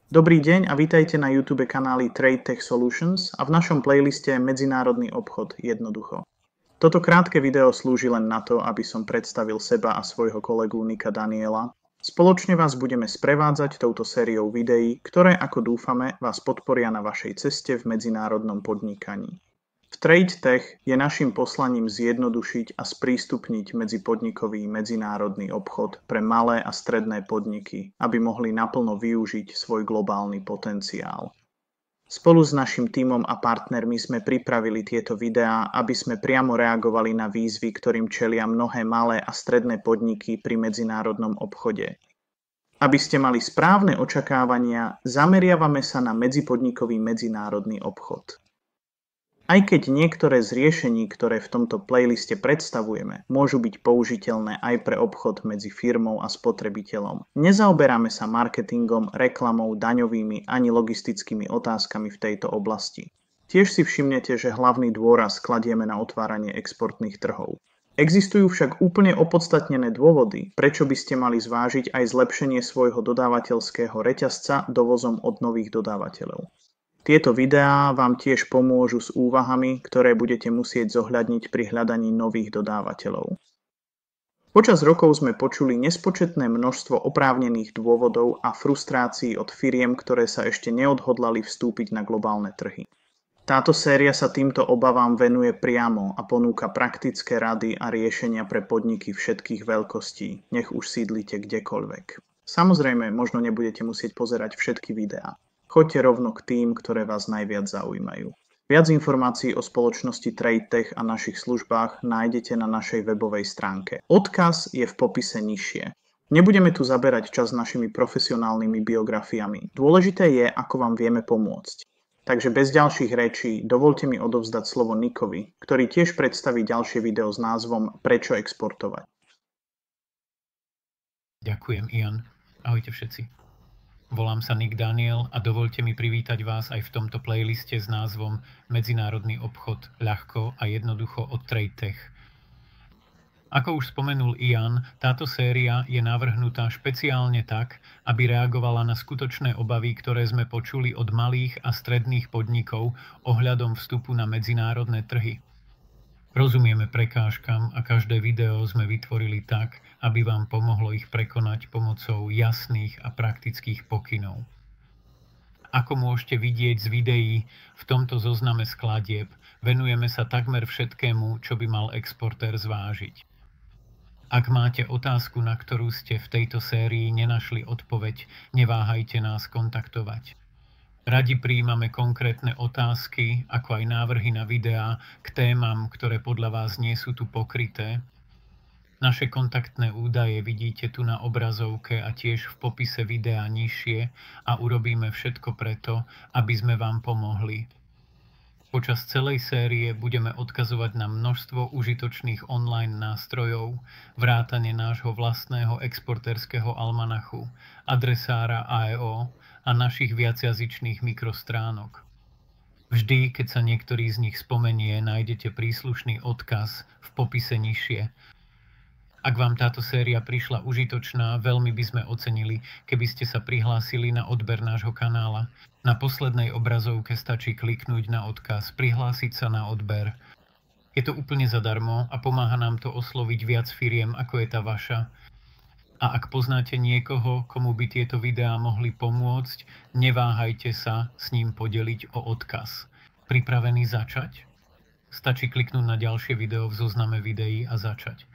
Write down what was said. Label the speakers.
Speaker 1: Dobrý deň a vítajte na YouTube kanáli Trade Tech Solutions a v našom playliste Medzinárodný obchod jednoducho. Toto krátke video slúži len na to, aby som predstavil seba a svojho kolegu Nika Daniela. Spoločne vás budeme sprevádzať touto sériou videí, ktoré, ako dúfame, vás podporia na vašej ceste v medzinárodnom podnikaní. V Trade Tech je naším poslaním zjednodušiť a sprístupniť medzipodnikový medzinárodný obchod pre malé a stredné podniky, aby mohli naplno využiť svoj globálny potenciál. Spolu s našim tímom a partnermi sme pripravili tieto videá, aby sme priamo reagovali na výzvy, ktorým čelia mnohé malé a stredné podniky pri medzinárodnom obchode. Aby ste mali správne očakávania, zameriavame sa na medzipodnikový medzinárodný obchod. Aj keď niektoré z riešení, ktoré v tomto playliste predstavujeme, môžu byť použiteľné aj pre obchod medzi firmou a spotrebiteľom, nezaoberáme sa marketingom, reklamou, daňovými ani logistickými otázkami v tejto oblasti. Tiež si všimnete, že hlavný dôraz kladieme na otváranie exportných trhov. Existujú však úplne opodstatnené dôvody, prečo by ste mali zvážiť aj zlepšenie svojho dodávateľského reťazca dovozom od nových dodávateľov. Tieto videá vám tiež pomôžu s úvahami, ktoré budete musieť zohľadniť pri hľadaní nových dodávateľov. Počas rokov sme počuli nespočetné množstvo oprávnených dôvodov a frustrácií od firiem, ktoré sa ešte neodhodlali vstúpiť na globálne trhy. Táto séria sa týmto obavám venuje priamo a ponúka praktické rady a riešenia pre podniky všetkých veľkostí, nech už sídlite kdekoľvek. Samozrejme, možno nebudete musieť pozerať všetky videá. Choďte rovno k tým, ktoré vás najviac zaujímajú. Viac informácií o spoločnosti Trade Tech a našich službách nájdete na našej webovej stránke. Odkaz je v popise nižšie. Nebudeme tu zaberať čas našimi profesionálnymi biografiami. Dôležité je, ako vám vieme pomôcť. Takže bez ďalších rečí dovolte mi odovzdať slovo Nikovi, ktorý tiež predstaví ďalšie video s názvom Prečo exportovať.
Speaker 2: Ďakujem, Ian. Ahojte všetci. Volám sa Nik Daniel a dovoľte mi privítať vás aj v tomto playliste s názvom Medzinárodný obchod ľahko a jednoducho od Trade Tech. Ako už spomenul Ian, táto séria je navrhnutá špeciálne tak, aby reagovala na skutočné obavy, ktoré sme počuli od malých a stredných podnikov ohľadom vstupu na medzinárodné trhy. Rozumieme prekážkam a každé video sme vytvorili tak, aby vám pomohlo ich prekonať pomocou jasných a praktických pokynov. Ako môžete vidieť z videí v tomto zozname skladieb, venujeme sa takmer všetkému, čo by mal exportér zvážiť. Ak máte otázku, na ktorú ste v tejto sérii nenašli odpoveď, neváhajte nás kontaktovať. Radi prijímame konkrétne otázky, ako aj návrhy na videá k témam, ktoré podľa vás nie sú tu pokryté. Naše kontaktné údaje vidíte tu na obrazovke a tiež v popise videa nižšie a urobíme všetko preto, aby sme vám pomohli. Počas celej série budeme odkazovať na množstvo užitočných online nástrojov, vrátane nášho vlastného exportérskeho almanachu, adresára AEO a našich viacjazyčných mikrostránok. Vždy, keď sa niektorý z nich spomenie, nájdete príslušný odkaz v popise nižšie. Ak vám táto séria prišla užitočná, veľmi by sme ocenili, keby ste sa prihlásili na odber nášho kanála. Na poslednej obrazovke stačí kliknúť na odkaz Prihlásiť sa na odber. Je to úplne zadarmo a pomáha nám to osloviť viac firiem, ako je tá vaša. A ak poznáte niekoho, komu by tieto videá mohli pomôcť, neváhajte sa s ním podeliť o odkaz. Pripravený začať? Stačí kliknúť na ďalšie video v zozname videí a začať.